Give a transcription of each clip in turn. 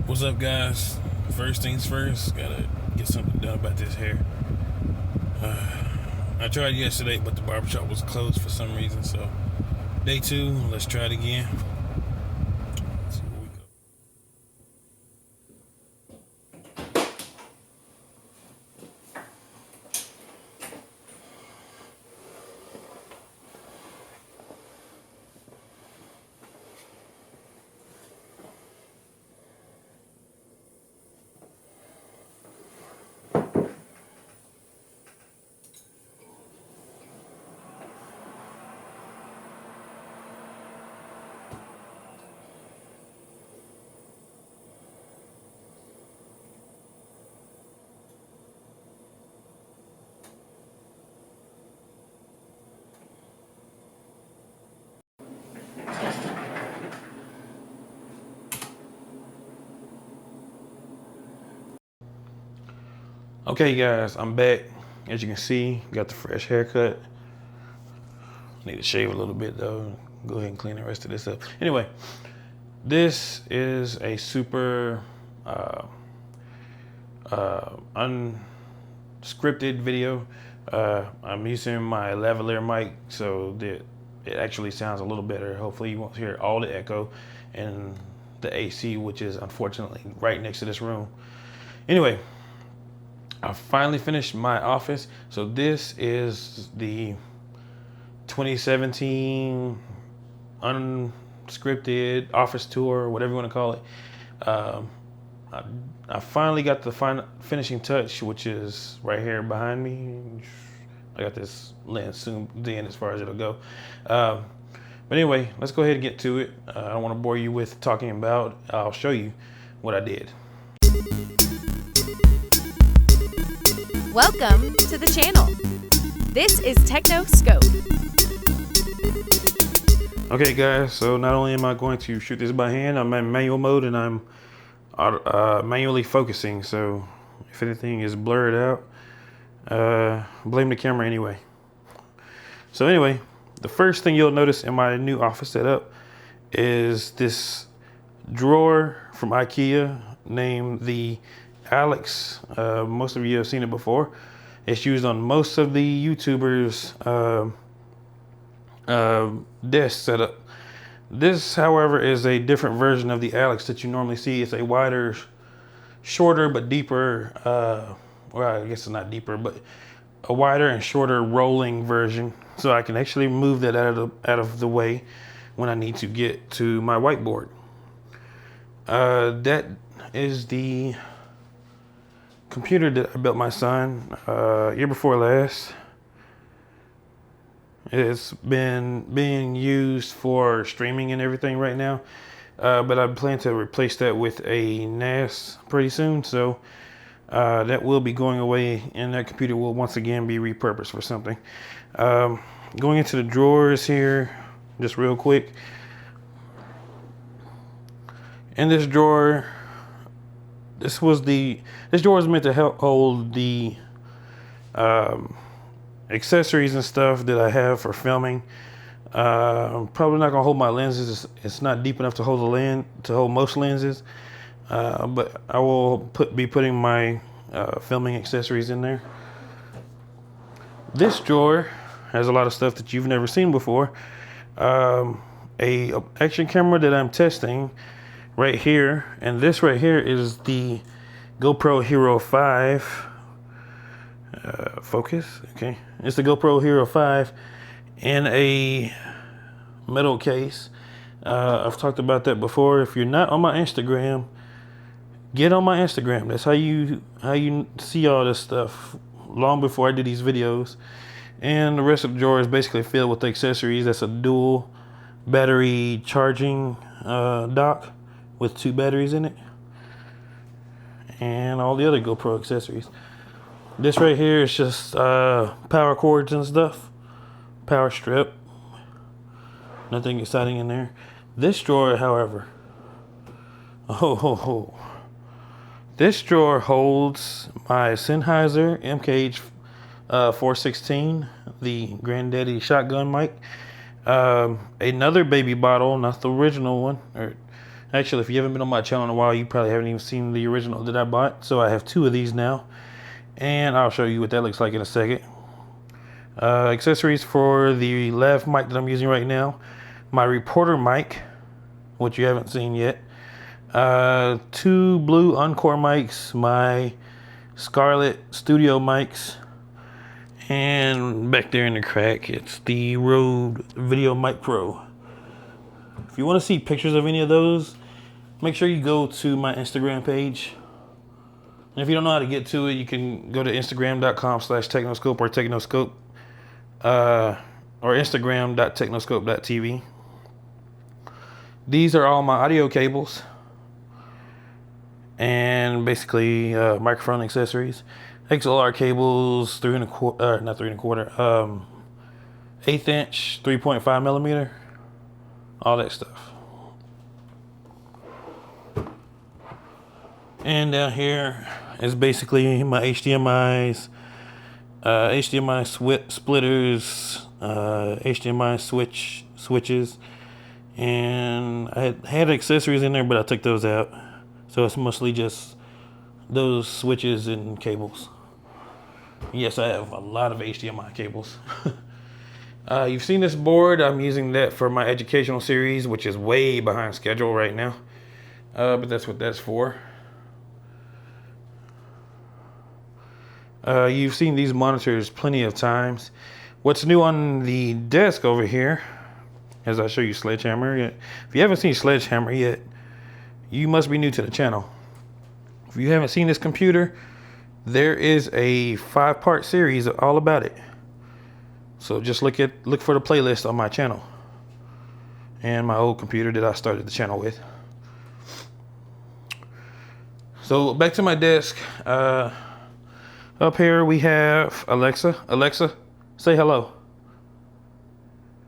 What's up, guys? First things first, gotta get something done about this hair. I tried yesterday, but the barbershop was closed for some reason, so day two, let's try it again. Let's see where we go. Okay, guys, I'm back. As you can see, got the fresh haircut. Need to shave a little bit though. Go ahead and clean the rest of this up. Anyway, this is a super unscripted video. I'm using my lavalier mic, so that it actually sounds a little better. Hopefully you won't hear all the echo and the AC, which is unfortunately right next to this room. Anyway, I finally finished my office. So this is the 2017 unscripted office tour, whatever you want to call it. I finally got the finishing touch, which is right here behind me. I got this lens zoomed in as far as it'll go. But anyway, let's go ahead and get to it. I don't want to bore you with talking about. I'll show you what I did. Welcome to the channel. This is TechnoScope. Okay, guys, so not only am I going to shoot this by hand, I'm in manual mode and I'm manually focusing. So if anything is blurred out, blame the camera anyway. So anyway, the first thing you'll notice in my new office setup is this drawer from IKEA named the Alex. Most of you have seen it before. It's used on most of the YouTubers' desk setup. This, however, is a different version of the Alex that you normally see. It's a wider, shorter, but deeper, well, I guess it's not deeper, but a wider and shorter rolling version. So I can actually move that out of the way when I need to get to my whiteboard. That is the computer that I built my son year before last. It's been being used for streaming and everything right now, but I plan to replace that with a NAS pretty soon, so that will be going away and that computer will once again be repurposed for something. Going into the drawers here just real quick. In this drawer, this drawer is meant to help hold the accessories and stuff that I have for filming. I'm probably not gonna hold my lenses. It's not deep enough to hold most lenses, but I will be putting my filming accessories in there. This drawer has a lot of stuff that you've never seen before. A action camera that I'm testing right here, and this right here is the GoPro Hero 5. Focus, okay. It's the GoPro Hero 5 in a metal case. I've talked about that before. If you're not on my Instagram, get on my Instagram. That's how you see all this stuff long before I do these videos. And the rest of the drawer is basically filled with accessories. That's a dual battery charging dock with 2 batteries in it, and all the other GoPro accessories. This right here is just power cords and stuff, power strip. Nothing exciting in there. This drawer, however, this drawer holds my Sennheiser MKH 416, the granddaddy shotgun mic. Another baby bottle, not the original one, or Actually, if you haven't been on my channel in a while, you probably haven't even seen the original that I bought. So I have 2 of these now, and I'll show you what that looks like in a second. Accessories for the lav mic that I'm using right now. My reporter mic, which you haven't seen yet. 2 blue Encore mics, my Scarlett Studio mics, and back there in the crack, it's the Rode Video Mic Pro. If you want to see pictures of any of those, make sure you go to my Instagram page. And if you don't know how to get to it, you can go to instagram.com/technoscope or technoscope, or instagram.technoscope.tv. These are all my audio cables and basically microphone accessories. XLR cables, 3 1/4, not 3 1/4, 1/8 inch, 3.5 millimeter, all that stuff. And down here is basically my HDMIs, HDMI splitters, HDMI switches, and I had accessories in there, but I took those out. So it's mostly just those switches and cables. Yes, I have a lot of HDMI cables. You've seen this board. I'm using that for my educational series, which is way behind schedule right now. But that's what that's for. You've seen these monitors plenty of times. What's new on the desk over here, as I show you Sledgehammer. If you haven't seen Sledgehammer yet, you must be new to the channel. If you haven't seen this computer, there is a 5-part series all about it. So just look for the playlist on my channel and my old computer that I started the channel with. So back to my desk. Up here we have Alexa. Alexa, say hello.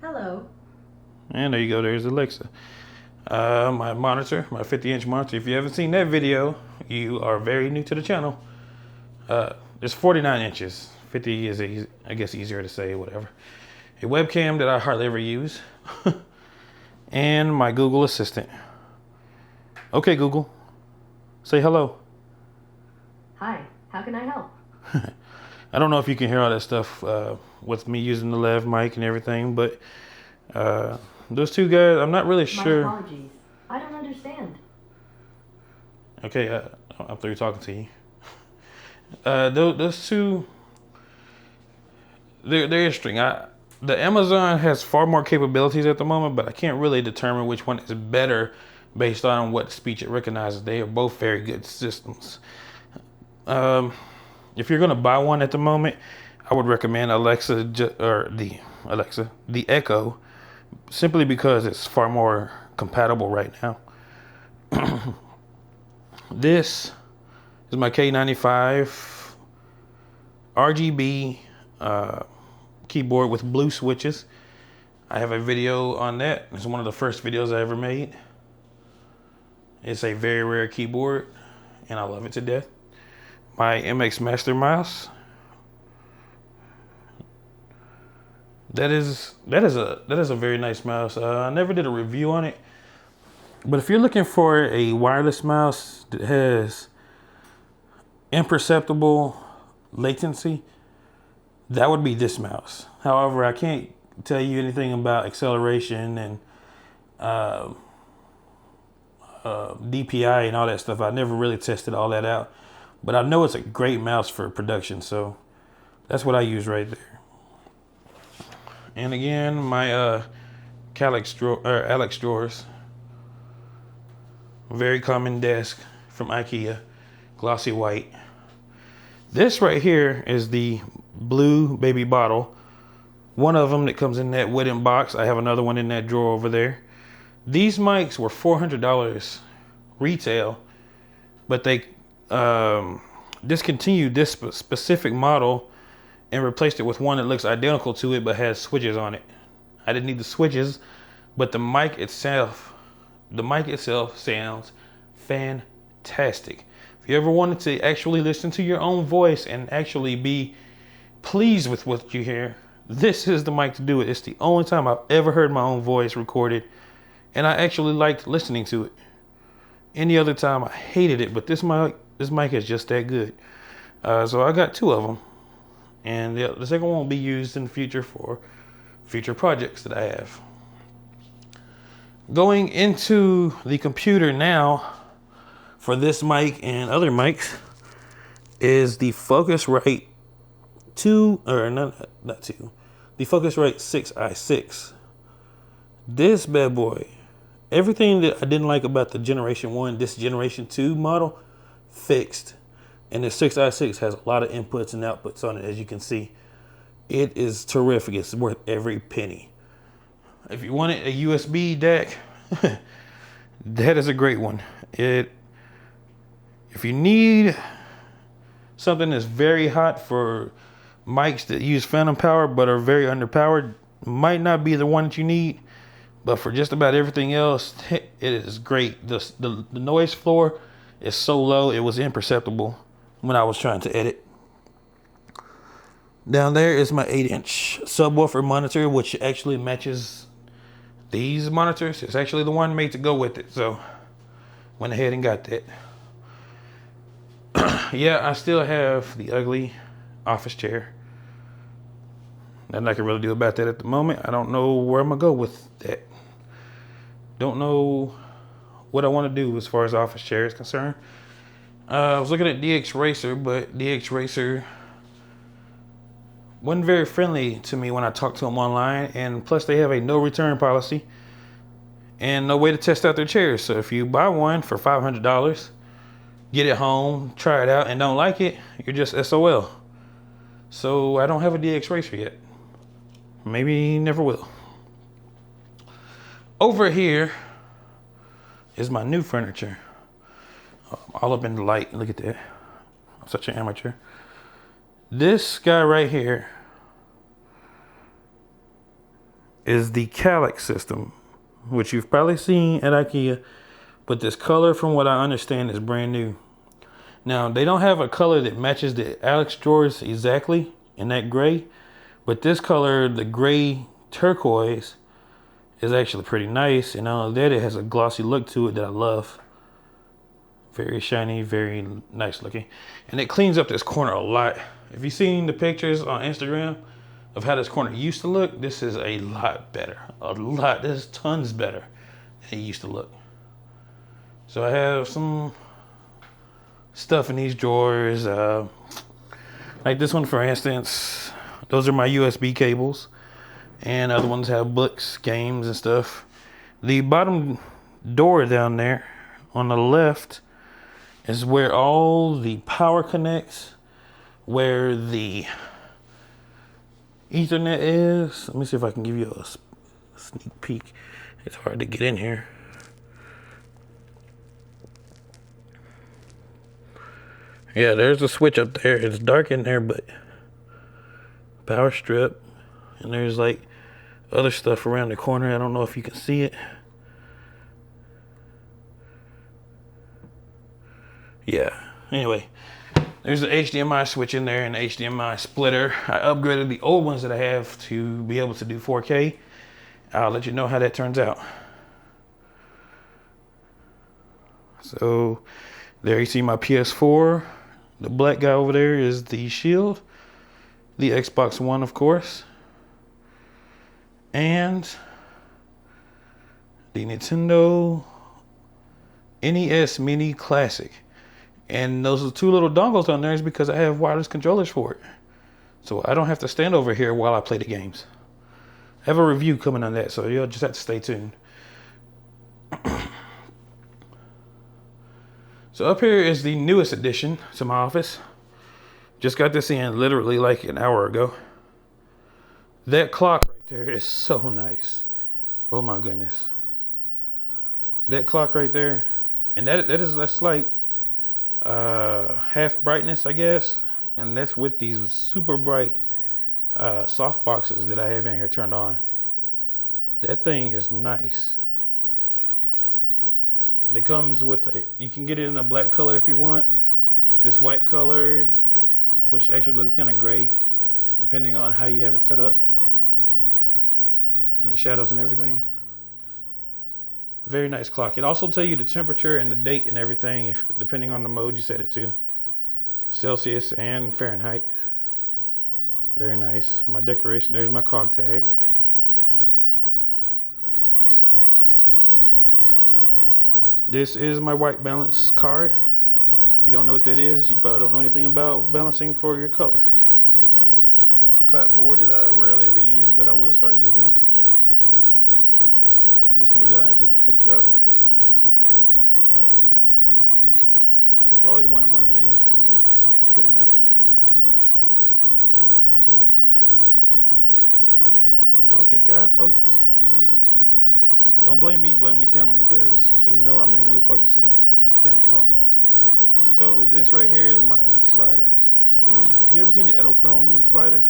Hello. And there you go, there's Alexa. My monitor, my 50-inch monitor. If you haven't seen that video, you are very new to the channel. It's 49 inches. 50 is, I guess, easier to say, whatever. A webcam that I hardly ever use. And my Google Assistant. Okay, Google, say hello. Hi, how can I help? I don't know if you can hear all that stuff with me using the lav mic and everything, but those 2 guys, I'm not really sure. My apologies. I don't understand. Okay, I'm through talking to you. Those 2, they're interesting. The Amazon has far more capabilities at the moment, but I can't really determine which one is better based on what speech it recognizes. They are both very good systems. If you're gonna buy one at the moment, I would recommend the Echo, simply because it's far more compatible right now. This is my K95 RGB keyboard with blue switches. I have a video on that. It's one of the first videos I ever made. It's a very rare keyboard, and I love it to death. My MX Master mouse. That is a very nice mouse. I never did a review on it, but if you're looking for a wireless mouse that has imperceptible latency, that would be this mouse. However, I can't tell you anything about acceleration and DPI and all that stuff. I never really tested all that out, but I know it's a great mouse for production, so that's what I use right there. And again, my Alex drawers. Very common desk from IKEA, glossy white. This right here is the blue baby bottle. One of them that comes in that wooden box. I have another one in that drawer over there. These mics were $400 retail, but they discontinued this specific model and replaced it with one that looks identical to it but has switches on it. I didn't need the switches, but the mic itself sounds fantastic. If you ever wanted to actually listen to your own voice and actually be pleased with what you hear, this is the mic to do it. It's the only time I've ever heard my own voice recorded, and I actually liked listening to it. Any other time I hated it, but this mic is just that good. So I got 2 of them, and the second one will be used in the future for future projects that I have. Going into the computer now for this mic and other mics is the Focusrite 2, or not 2, the Focusrite 6i6. This bad boy, everything that I didn't like about the Generation 1, this Generation 2 model, fixed. And the 6i6 has a lot of inputs and outputs on it, as you can see. It is terrific. It's worth every penny. If you wanted a USB DAC, that is a great one. If you need something that's very hot for mics that use phantom power but are very underpowered, might not be the one that you need. But for just about everything else, it is great. The noise floor is so low, it was imperceptible when I was trying to edit. Down there is my 8-inch subwoofer monitor, which actually matches these monitors. It's actually the one made to go with it, so went ahead and got that. Yeah, I still have the ugly office chair. Nothing I can really do about that at the moment. I don't know where I'm gonna go with that. Don't know what I want to do as far as the office chair is concerned. I was looking at DX Racer, but DX Racer wasn't very friendly to me when I talked to them online, and plus they have a no return policy and no way to test out their chairs. So if you buy one for $500, get it home, try it out, and don't like it, you're just SOL. So I don't have a DX Racer yet. Maybe never will. Over here is my new furniture. All up in the light. Look at that. I'm such an amateur. This guy right here is the Calyx system, which you've probably seen at IKEA, but this color, from what I understand, is brand new. Now, they don't have a color that matches the Alex drawers exactly in that gray, but this color, the gray turquoise, is actually pretty nice, and not only that, it has a glossy look to it that I love. Very shiny, very nice looking, and it cleans up this corner a lot. If you've seen the pictures on Instagram of how this corner used to look, this is a lot better. This is tons better than it used to look. So I have some stuff in these drawers, like this one, for instance. Those are my USB cables, and other ones have books, games, and stuff. The bottom door down there on the left is where all the power connects, where the Ethernet is. Let me see if I can give you a sneak peek. It's hard to get in here. Yeah, there's a switch up there. It's dark in there, but power strip. And there's like other stuff around the corner. I don't know if you can see it. Yeah, anyway, there's the HDMI switch in there and the HDMI splitter. I upgraded the old ones that I have to be able to do 4K. I'll let you know how that turns out. So there you see my PS4. The black guy over there is the Shield. The Xbox One, of course. And the Nintendo NES Mini Classic. And those are 2 little dongles on there is because I have wireless controllers for it. So I don't have to stand over here while I play the games. I have a review coming on that, so you'll just have to stay tuned. So up here is the newest addition to my office. Just got this in literally like an hour ago. That clock right there is so nice. Oh my goodness. That clock right there. And that's like half brightness, I guess. And that's with these super bright soft boxes that I have in here turned on. That thing is nice. It comes with you can get it in a black color if you want. This white color, which actually looks kind of gray, depending on how you have it set up. And the shadows and everything. Very nice clock. It also tells you the temperature and the date and everything, if depending on the mode you set it to. Celsius and Fahrenheit. Very nice. My decoration. There's my cog tags. This is my white balance card. If you don't know what that is, you probably don't know anything about balancing for your color. The clapboard that I rarely ever use, but I will start using. This little guy I just picked up. I've always wanted one of these, and it's a pretty nice one. Focus, guy, focus. Okay. Don't blame me, blame the camera, because even though I'm manually focusing, it's the camera's fault. So this right here is my slider. If you ever seen the Edelchrome slider,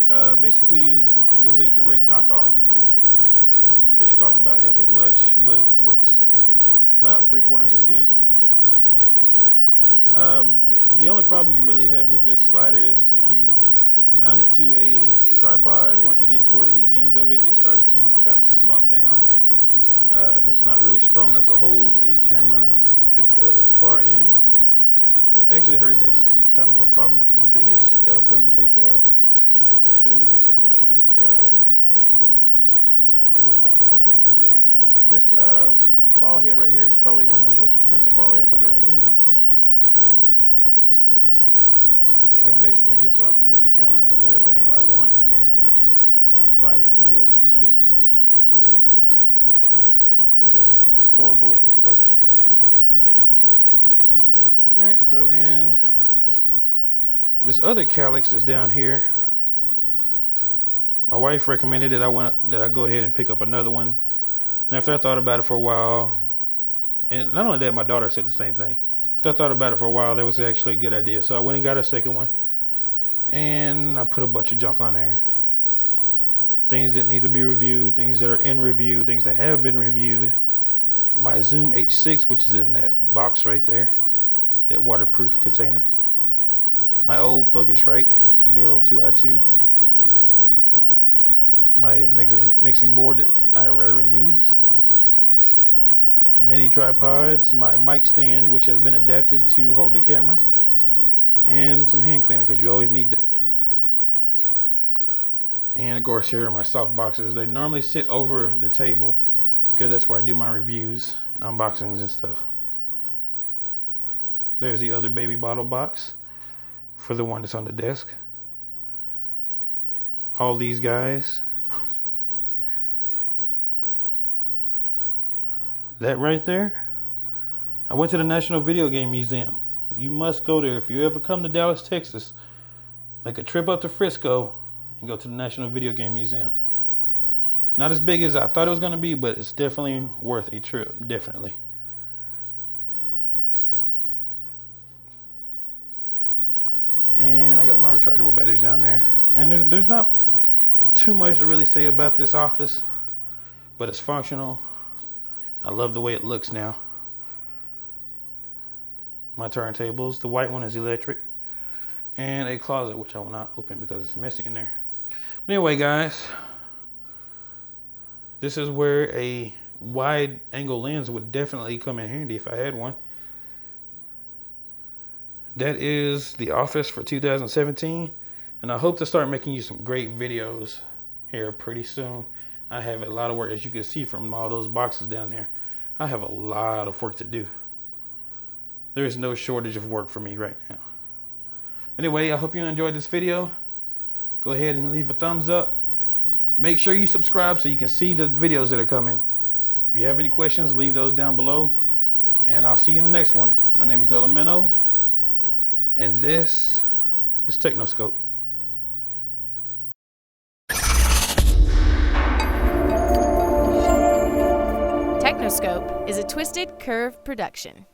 basically this is a direct knockoff, which costs about half as much, but works about 3/4 as good. The only problem you really have with this slider is if you mount it to a tripod, once you get towards the ends of it, it starts to kind of slump down because it's not really strong enough to hold a camera at the far ends. I actually heard that's kind of a problem with the biggest Edelchrome that they sell too, so I'm not really surprised. But it costs a lot less than the other one. This ball head right here is probably one of the most expensive ball heads I've ever seen. And that's basically just so I can get the camera at whatever angle I want and then slide it to where it needs to be. Wow, I'm doing horrible with this focus job right now. Alright, so and this other calyx that's down here, my wife recommended that I go ahead and pick up another one. And after I thought about it for a while, and not only that, my daughter said the same thing. After I thought about it for a while, that was actually a good idea. So I went and got a second one. And I put a bunch of junk on there. Things that need to be reviewed, things that are in review, things that have been reviewed. My Zoom H6, which is in that box right there. That waterproof container. My old Focusrite, the old 2i2. My mixing board that I rarely use. Mini tripods, my mic stand, which has been adapted to hold the camera, and some hand cleaner because you always need that. And of course, here are my soft boxes. They normally sit over the table because that's where I do my reviews and unboxings and stuff. There's the other baby bottle box for the one that's on the desk. All these guys. That right there, I went to the National Video Game Museum. You must go there. If you ever come to Dallas, Texas, make a trip up to Frisco and go to the National Video Game Museum. Not as big as I thought it was going to be, but it's definitely worth a trip. Definitely. And I got my rechargeable batteries down there. And there's not too much to really say about this office, but it's functional. I love the way it looks now. My turntables, the white one is electric. And a closet, which I will not open because it's messy in there. But anyway, guys, this is where a wide angle lens would definitely come in handy if I had one. That is the office for 2017. And I hope to start making you some great videos here pretty soon. I have a lot of work, as you can see from all those boxes down there. I have a lot of work to do. There is no shortage of work for me right now. Anyway, I hope you enjoyed this video. Go ahead and leave a thumbs up. Make sure you subscribe so you can see the videos that are coming. If you have any questions, leave those down below. And I'll see you in the next one. My name is Elemento. And this is TechnoScope. TechnoScope is a Twisted Curve production.